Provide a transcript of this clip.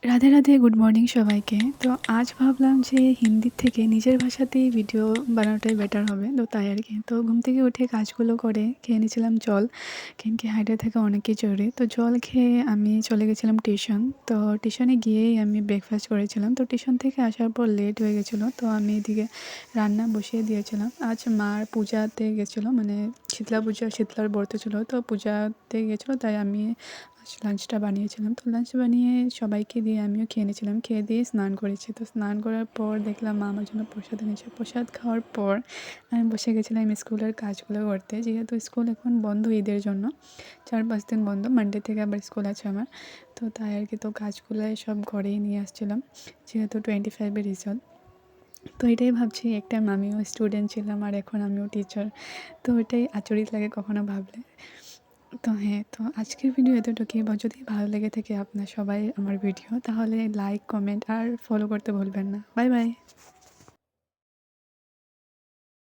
Radhe Radhe, good morning সবাইকে। তো আজ ভাবলাম যে হিন্দির থেকে নিজের ভাষাতেই ভিডিও বানানোটাই বেটার হবে, তো তাই আর কি। তো ঘুম থেকে উঠে কাজগুলো করে খেয়ে নিয়েছিলাম জল, কেনকি হাইডে থেকে অনেকই জরুরি। তো জল খেয়ে আমি চলে গেছিলাম টিউশন। তো টিউশনে গিয়েই আমি ব্রেকফাস্ট করেছিলাম। তো টিউশন থেকে আসার পর লেট হয়ে গেছিলো, তো আমি এদিকে রান্না বসিয়ে দিয়েছিলাম। আজ মার পূজাতে গেছিলো, মানে শীতলা পূজা, শীতলার ব্রত ছিল, তো পূজাতে গেছিলো, তাই আমি লাঞ্চটা বানিয়েছিলাম। তো লাঞ্চ বানিয়ে সবাইকে দিয়ে আমিও খেয়ে নিয়েছিলাম। খেয়ে দিয়ে স্নান করেছি। তো স্নান করার পর দেখলাম মা আমার জন্য প্রসাদ এনেছে। প্রসাদ খাওয়ার পর আমি বসে গেছিলাম স্কুলের কাজগুলো করতে, যেহেতু স্কুল এখন বন্ধ ঈদের জন্য, 4-5 দিন বন্ধ, মানডে থেকে আবার স্কুল আছে আমার। তো তাই আর কি, তো কাজগুলো সব ঘরেই নিয়ে আসছিলাম, যেহেতু 25-এর রেজাল্ট। তো এটাই ভাবছি, একটা আমিও স্টুডেন্ট ছিলাম আর এখন আমিও টিচার। তো এটাই আচরিত লাগে কখনো ভাবলে। তো হ্যাঁ, তো আজকের ভিডিও এতটুকুই। বা যদি ভালো লেগে থাকে আপনার সবাই আমার ভিডিও, তাহলে লাইক, কমেন্ট আর ফলো করতে ভুলবেন না। Bye bye.